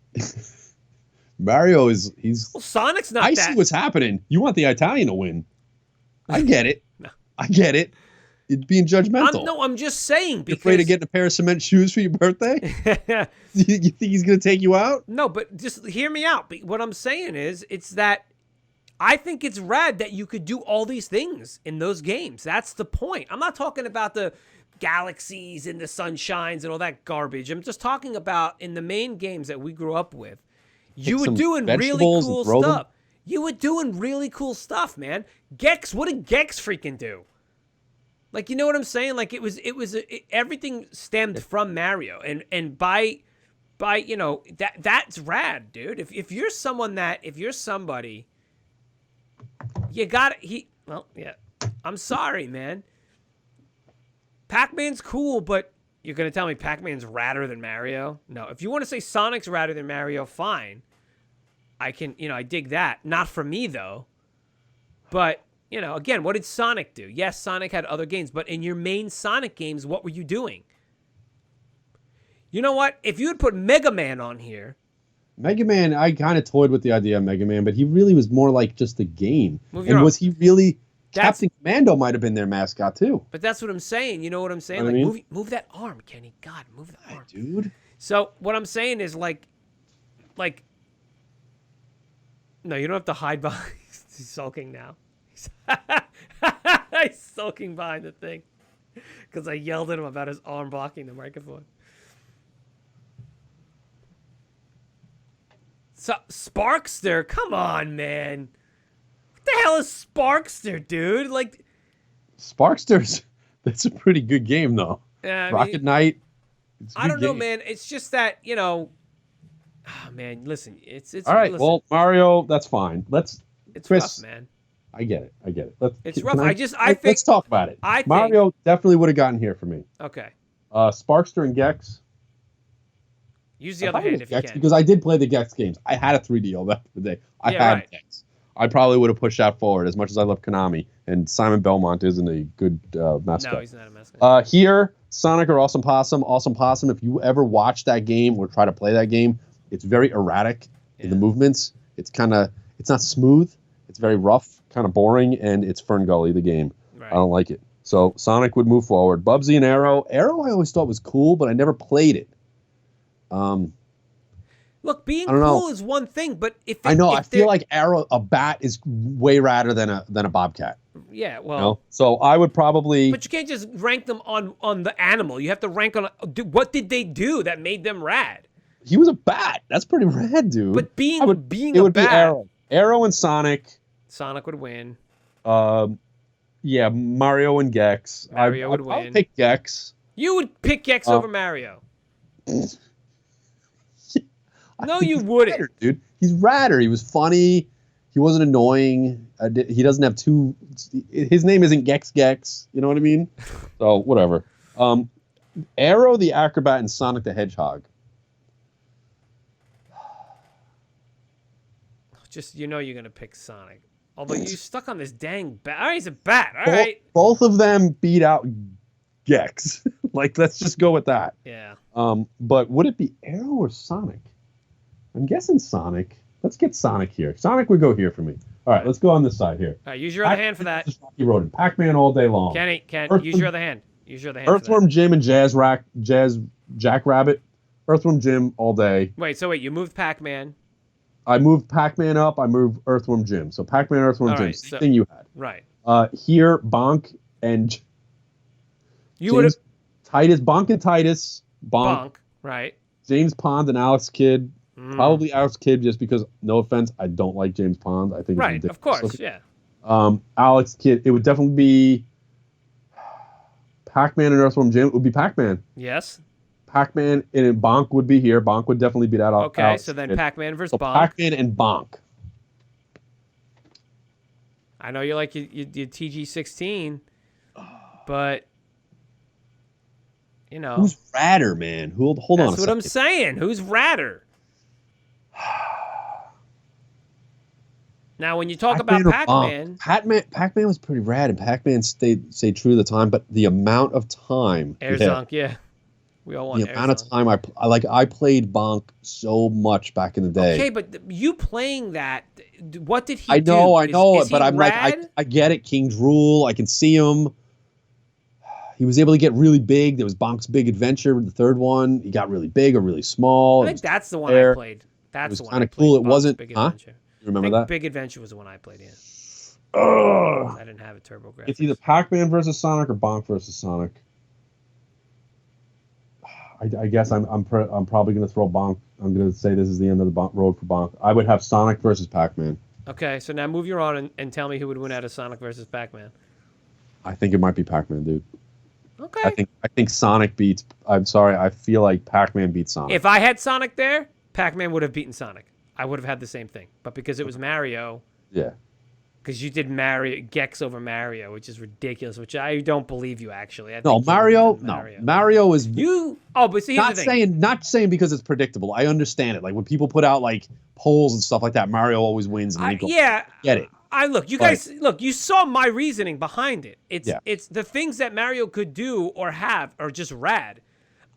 Mario he's... Well, Sonic's not I that. see what's happening. You want the Italian to win. I get it. No. I get it. It's being judgmental. I'm just saying. You're afraid of getting a pair of cement shoes for your birthday? You think he's going to take you out? No, but just hear me out. What I'm saying is, it's that I think it's rad that you could do all these things in those games. That's the point. I'm not talking about the galaxies and the sunshines and all that garbage. I'm just talking about in the main games that we grew up with. You were doing really cool stuff. You were doing really cool stuff, man. Gex, what did Gex freaking do? Like, you know what I'm saying? Like, everything stemmed from Mario, and by that's rad, dude. If you're somebody, you got I'm sorry, man. Pac-Man's cool, but you're gonna tell me Pac-Man's radder than Mario? No. If you want to say Sonic's radder than Mario, fine. I dig that. Not for me though. But again, what did Sonic do? Yes, Sonic had other games, but in your main Sonic games, what were you doing? You know what? If you had put Mega Man on here, Mega Man, I kind of toyed with the idea of Mega Man, but he really was more like just a game. Move And your arm. was he really... That's- Captain Commando might have been their mascot, too. But that's what I'm saying. You know what I'm saying? Know what I Like, mean? move that arm, Kenny. God, move the arm. Dude. So what I'm saying is like, no, you don't have to hide behind. He's sulking now. He's sulking behind the thing because I yelled at him about his arm blocking the microphone. So Sparkster, come on, man. What the hell is Sparkster, dude? Like, Sparkster's... That's a pretty good game, though. I Rocket mean, Knight. It's a I good don't know, game. man. It's just that, you know, man, listen, it's All right, listen, well, Mario, that's fine. it's Chris, rough, man. I get it. It's Can rough. I think let's talk about it. I think- Mario definitely would have gotten here for me. Okay. Sparkster and Gex. Use the I other thought it hand was if you Gex can. because I did play the Gex games. I had a 3DO back in the day. I Yeah, had right. Gex. I probably would have pushed that forward as much as I love Konami. And Simon Belmont isn't a good mascot. No, he's not a mascot. Here, Sonic or Awesome Possum. Awesome Possum, if you ever watch that game or try to play that game, it's very erratic in the Yeah. movements. It's not smooth. It's very rough, kind of boring, and it's Fern Gully, the game. Right. I don't like it. So Sonic would move forward. Bubsy and Arrow. Arrow I always thought was cool, but I never played it. Look, being I don't know. cool is one thing, but if I know. if I feel like Arrow, a bat is way radder than a bobcat. yeah, well, You know? So I would probably. but you can't just rank them on the animal. You have to rank on what did they do that made them rad. He was a bat. That's pretty rad, dude. But being it a would be bat, Arrow. Arrow and Sonic. Sonic would win. Yeah, Mario and Gex. Mario would I'll win. pick Gex. You would pick Gex over Mario. No, you wouldn't. Radder, dude. He's radder. He was funny. He wasn't annoying. He doesn't have two. His name isn't Gex Gex. You know what I mean? So whatever. Arrow the Acrobat and Sonic the Hedgehog. Just you're gonna pick Sonic. Although you're stuck on this dang bat. All right, he's a bat. All right. Both of them beat out Gex. Like, let's just go with that. Yeah. But would it be Arrow or Sonic? I'm guessing Sonic. Let's get Sonic here. Sonic would go here for me. All right, let's go on this side here. All right, use your other hand for that. Rocky Road and Pac-Man all day long. Kenny, Earthworm- use your other hand. Use your other hand. Earthworm Jim and Jazz Jackrabbit. Earthworm Jim all day. Wait, you moved Pac-Man. I moved Pac-Man up. I moved Earthworm Jim. So Pac-Man, Earthworm All Jim. right, Same so- thing you had. Right. Here, Bonk and You would have Titus. Bonk and Titus. Bonk. Right. James Pond and Alex Kidd. Mm. Probably Alex Kidd, just because, no offense, I don't like James Pond. I think he's Right. ridiculous. Of course. Yeah. Alex Kidd. It would definitely be Pac-Man and Earthworm Jim. It would be Pac-Man. Yes. Pac-Man and Bonk would be here. Bonk would definitely beat out Okay. Alex So then Kidd. Pac-Man versus So Bonk. Pac-Man and Bonk. I know you like your TG16, but Who's radder, man? Hold on a that's what second. I'm saying. Who's radder? Now, when you talk about or Pac-Man, Bonk? Pac-Man was pretty rad, and Pac-Man stayed true to the time. But the amount of time, Airzonk, yeah, we all want the amount of Airzonk. time I played Bonk so much back in the day. Okay, but you playing that, what did he I do? know, Is but he I'm rad? like, I get it. King's Rule. I can see him. He was able to get really big. There was Bonk's Big Adventure, the third one. He got really big or really small. I think that's the one I there. played. It That's was the one. kind I of cool. played, It Bonk's wasn't. Big Huh? Adventure. You remember I think that? Big Adventure was the one I played in. Ugh. I didn't have a turbo graphics. It's either Pac-Man versus Sonic or Bonk versus Sonic. I guess I'm probably going to throw Bonk. I'm going to say this is the end of the road for Bonk. I would have Sonic versus Pac-Man. Okay, so now move your on and tell me who would win out of Sonic versus Pac-Man. I think it might be Pac-Man, dude. Okay. I think Sonic beats. I'm sorry. I feel like Pac-Man beats Sonic. If I had Sonic there, Pac-Man would have beaten Sonic. I would have had the same thing. But because it was Mario, yeah. because you did Gex over Mario, which is ridiculous, which I don't believe you actually. I No, think you Mario. would've No, done Mario is but see, here's the thing. not saying because it's predictable. I understand it. Like when people put out like polls and stuff like that, Mario always wins. And then you go, Yeah. get it. You saw my reasoning behind it. It's the things that Mario could do or have are just rad.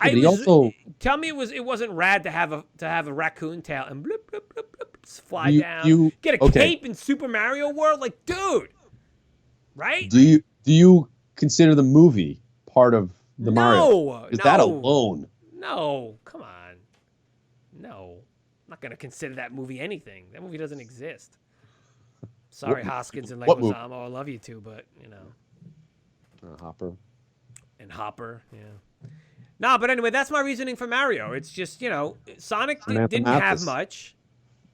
but he also tell me it wasn't rad to have a raccoon tail and bloop, bloop, bloop, bloop, fly down, get a cape in Super Mario World, like dude, right? Do you consider the movie part of the Mario? Is that alone? No, come on, no, I'm not gonna consider that movie anything. That movie doesn't exist. Sorry, Hoskins and Leguizamo, I love you too, but you know, Hopper. And Hopper, yeah. No, but anyway, that's my reasoning for Mario. It's just, you know, Sonic didn't have much.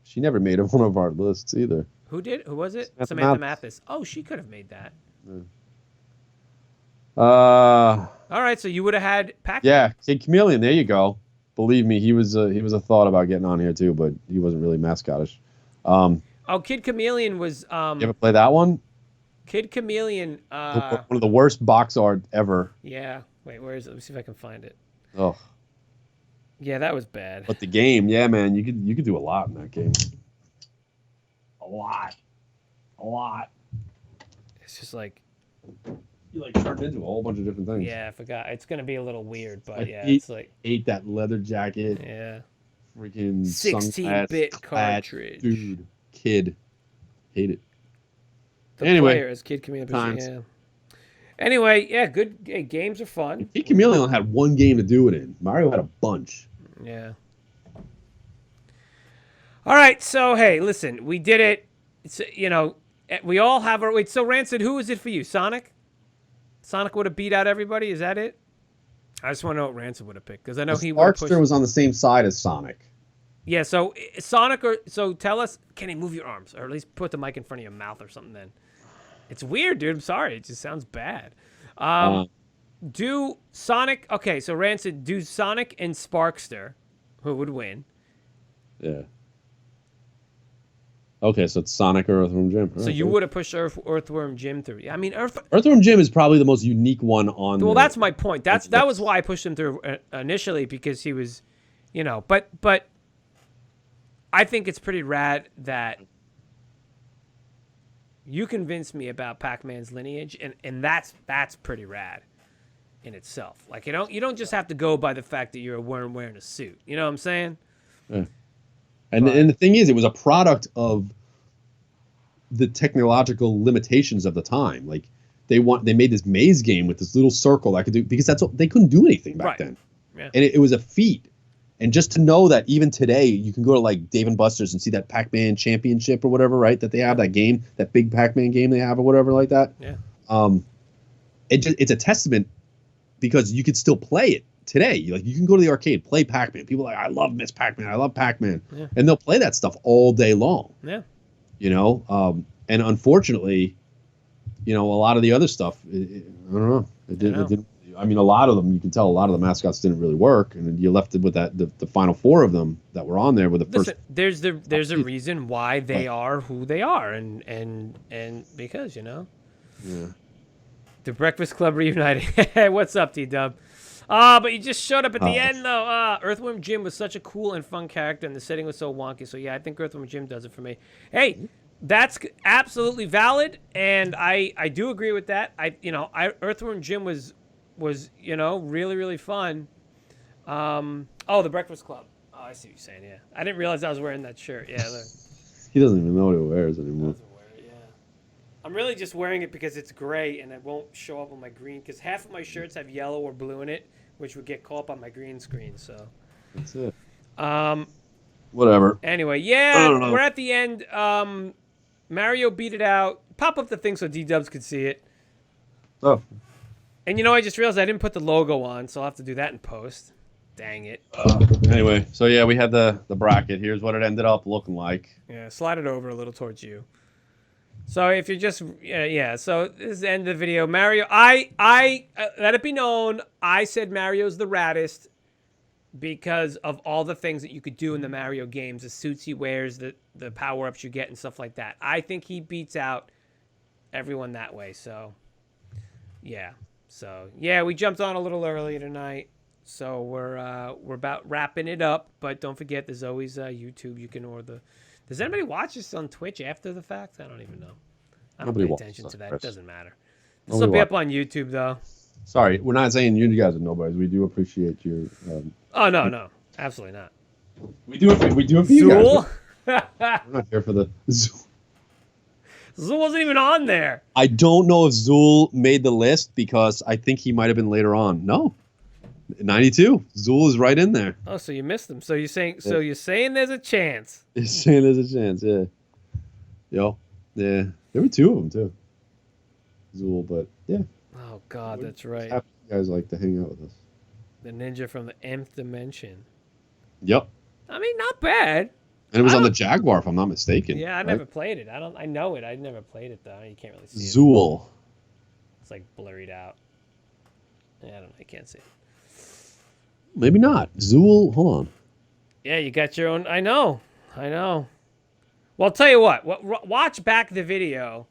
She never made one of our lists either. Who did? Who was it? Samantha Mathis. Oh, she could have made that. All right, so you would have had Pac-Man. Yeah, Kid Chameleon. There you go. Believe me, he was a thought about getting on here too, but he wasn't really mascotish. Kid Chameleon was. You ever play that one? Kid Chameleon. One of the worst box art ever. Yeah. Wait, where is it? Let me see if I can find it. Oh. Yeah, that was bad. But the game, yeah, man, you could do a lot in that game. A lot. It's just like. You like turned into a whole bunch of different things. Yeah, I forgot. It's gonna be a little weird, but it's like ate that leather jacket. Yeah. Freaking 16-bit cartridge. Dude, kid, hate it. The player is Kid Chameleon. Yeah. Anyway, yeah, good. Hey, games are fun. Kid Chameleon had one game to do it in. Mario had a bunch. Yeah. All right, so hey, listen, we did it. It's, you know, we all have our. Wait, so Rancid, who is it for you? Sonic? Sonic would have beat out everybody. Is that it? I just want to know what Rancid would have picked because I know he would have pushed. Sparkster was on the same side as Sonic. Yeah, so Sonic so tell us, can he move your arms or at least put the mic in front of your mouth or something? Then it's weird, dude. I'm sorry, it just sounds bad. Do Sonic? Okay, so Rancid, do Sonic and Sparkster, who would win? Yeah. Okay, so it's Sonic or Earthworm Jim. So you would have pushed Earthworm Jim through. I mean, Earthworm Jim is probably the most unique one on. Well, that's my point. That was why I pushed him through initially because he was, you know, but I think it's pretty rad that you convinced me about Pac-Man's lineage, and that's pretty rad in itself. Like you don't just have to go by the fact that you're a worm wearing a suit. You know what I'm saying? Yeah. And the thing is, it was a product of the technological limitations of the time. Like they made this maze game with this little circle that could do because they couldn't do anything back then. Yeah. And it was a feat. And just to know that even today you can go to like Dave and Buster's and see that Pac-Man championship or whatever, right? That they have that game, that big Pac-Man game they have or whatever like that. Yeah. It's a testament because you could still play it today. Like you can go to the arcade, play Pac-Man. People are like, I love Miss Pac-Man. I love Pac-Man. Yeah. And they'll play that stuff all day long. Yeah. You know, and unfortunately, you know, a lot of the other stuff, I don't know. It didn't. I mean, a lot of them, you can tell a lot of the mascots didn't really work, and you left it with the final four of them that were on there with the first. There's a reason why they are who they are, and because you know. Yeah. The Breakfast Club reunited. Hey, what's up, T-Dub? But you just showed up at the end, though. Earthworm Jim was such a cool and fun character, and the setting was so wonky. So, yeah, I think Earthworm Jim does it for me. Hey, that's absolutely valid, and I do agree with that. Earthworm Jim was you know, really, really fun. The Breakfast Club. Oh, I see what you're saying, yeah. I didn't realize I was wearing that shirt. Yeah, look. He doesn't even know what he wears anymore. I'm really just wearing it because it's gray and it won't show up on my green because half of my shirts have yellow or blue in it, which would get caught up on my green screen. So that's it. Whatever. Anyway, yeah, we're at the end. Mario beat it out. Pop up the thing so D-Dubs could see it. Oh. And you know, I just realized I didn't put the logo on, so I'll have to do that in post. Dang it. Anyway, so yeah, we had the bracket. Here's what it ended up looking like. Yeah, slide it over a little towards you. So if you're just so this is the end of the video. Mario, I let it be known, I said Mario's the raddest because of all the things that you could do in the Mario games, the suits he wears, the power-ups you get and stuff like that. I think he beats out everyone that way. So yeah. So yeah, we jumped on a little early tonight. So we're about wrapping it up, but don't forget there's always YouTube. You can order Does anybody watch this on Twitch after the fact? I don't even know. I don't pay attention to that. It doesn't matter. This will be up on YouTube, though. Sorry, we're not saying you guys are nobodies. We do appreciate your. Oh no, absolutely not. We do it for you Zool? guys. I'm not here for the Zool. Zool wasn't even on there. I don't know if Zool made the list because I think he might have been later on. No, 92. Zool is right in there. Oh, so you missed him. So you're saying there's a chance. You're saying there's a chance, yeah. Yeah. There were two of them too. Zool, but yeah. Oh God, that's right. You guys like to hang out with us. The ninja from the nth dimension. Yep. I mean, not bad. And it was on the Jaguar, if I'm not mistaken. Yeah, I right? never played it. I know it. I never played it though. You can't really see it. Zool. It's like blurred out. Yeah, I don't know. I can't see it. Maybe not. Zool. Hold on. Yeah, you got your own. I know. Well, I'll tell you what. Watch back the video,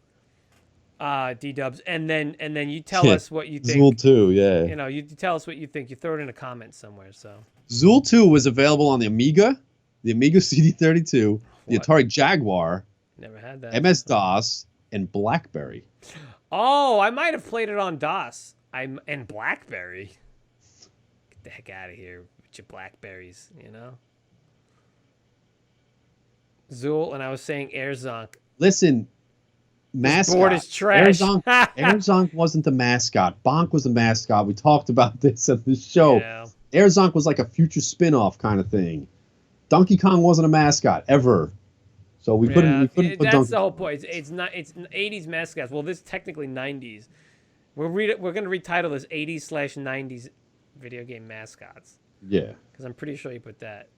D-Dubs, and then you tell us what you think. Zool 2, yeah. You know, you tell us what you think. You throw it in a comment somewhere. So Zool 2 was available on the Amiga CD32, the Atari Jaguar, never had that. MS-DOS, and BlackBerry. Oh, I might have played it on DOS. And BlackBerry. Get the heck out of here with your Blackberries, you know? Zool, and I was saying Airzonk. Listen, mascot. This board is trash. Airzonk wasn't the mascot. Bonk was the mascot. We talked about this at the show. Yeah. Airzonk was like a future spin-off kind of thing. Donkey Kong wasn't a mascot ever. So we couldn't put that's Donkey the whole point. It's 80s mascots. Well, this is technically 90s. We're going to retitle this 80s/90s video game mascots. Yeah. Because I'm pretty sure you put that.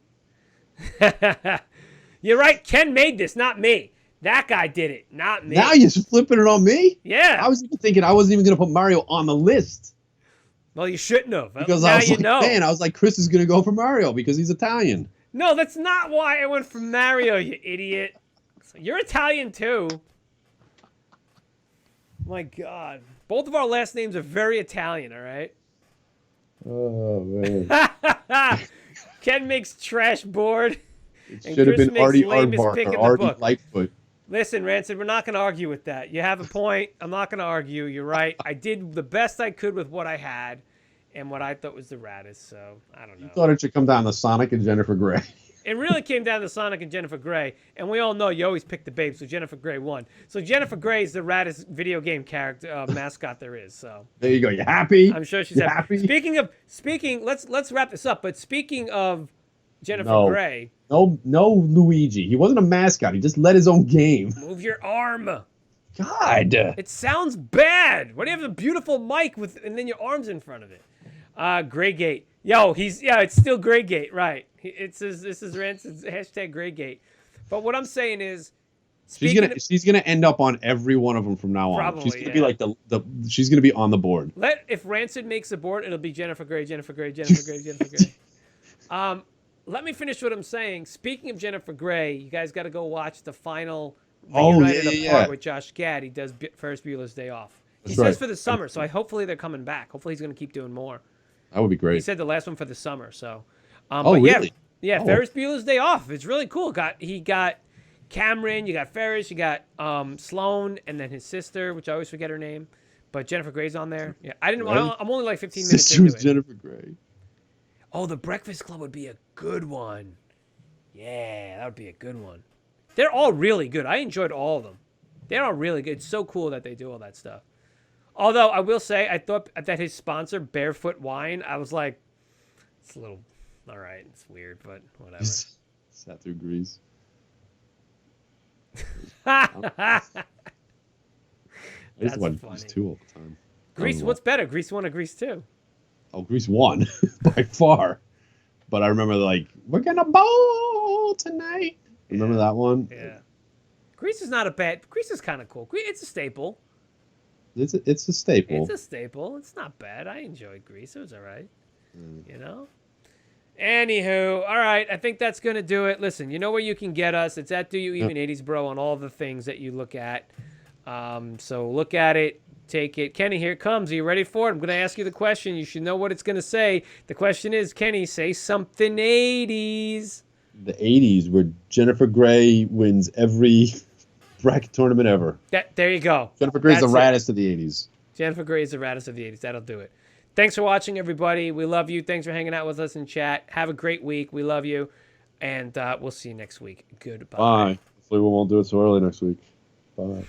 You're right. Ken made this, not me. That guy did it, not me. Now you're flipping it on me? Yeah. I was even thinking I wasn't even going to put Mario on the list. Well, you shouldn't have. Because now I was you like, know. man, I was like, Chris is going to go for Mario because he's Italian. No, that's not why I went for Mario, you idiot. You're Italian, too. My God. Both of our last names are very Italian, all right? Oh, man. Ken makes trash board. It should have been Artie Aardvark or Artie Lightfoot. Listen, Rancid, we're not going to argue with that. You have a point. I'm not going to argue. You're right. I did the best I could with what I had and what I thought was the Raddest, so I don't know. You thought it should come down to Sonic and Jennifer Grey. It really came down to Sonic and Jennifer Grey, and we all know you always pick the babe, so Jennifer Grey won. So Jennifer Grey is the Raddest video game character mascot there is. So there you go. You happy? I'm sure she's happy. Speaking, let's wrap this up. But speaking of Jennifer Grey, no Luigi. He wasn't a mascot. He just led his own game. Move your arm. God, it sounds bad. Why do you have a beautiful mic and then your arms in front of it? Greygate. Yo, it's still Greygate, right? This is Rancid's hashtag Greygate. But what I'm saying is, she's gonna end up on every one of them from now on. Probably, she's gonna be like she's gonna be on the board. If Rancid makes a board, it'll be Jennifer Grey, Jennifer Grey, Jennifer Grey, Jennifer Grey. Let me finish what I'm saying. Speaking of Jennifer Grey, you guys got to go watch the final reunited apart with Josh Gad. He does Ferris Bueller's Day Off. He says for the summer, so hopefully they're coming back. Hopefully he's going to keep doing more. That would be great. He said the last one for the summer, so. Really? Yeah, Ferris Bueller's Day Off. It's really cool. He got Cameron, you got Ferris, you got Sloane, and then his sister, which I always forget her name, but Jennifer Grey's on there. Yeah, I'm only like 15 minutes sister into was it. Jennifer Grey. Oh, the Breakfast Club would be a good one. Yeah, that would be a good one. They're all really good. I enjoyed all of them. They're all really good. It's so cool that they do all that stuff. Although, I will say, I thought that his sponsor, Barefoot Wine, I was like, it's a little, all right, it's weird, but whatever. Sat through Grease. That's funny. Grease 2 all the time. Grease, what's better, Grease 1 or Grease 2? Oh, Grease 1 by far. But I remember we're gonna bowl tonight. Remember that one? Yeah. Grease is not a bad. Grease is kind of cool. It's a staple. It's a staple. It's a staple. It's not bad. I enjoyed Grease. It was all right. You know? Anywho, all right. I think that's going to do it. Listen, you know where you can get us. It's at Do You Even 80s Bro on all the things that you look at. So look at it. Take it. Kenny, here it comes. Are you ready for it? I'm going to ask you the question. You should know what it's going to say. The question is, Kenny, say something 80s. The 80s, where Jennifer Grey wins every bracket tournament ever. There you go. Jennifer Grey's the Raddest of the 80s. Jennifer Grey is the Raddest of the 80s. That'll do it. Thanks for watching, everybody. We love you. Thanks for hanging out with us in chat. Have a great week. We love you. And we'll see you next week. Goodbye. Bye. Hopefully we won't do it so early next week. Bye.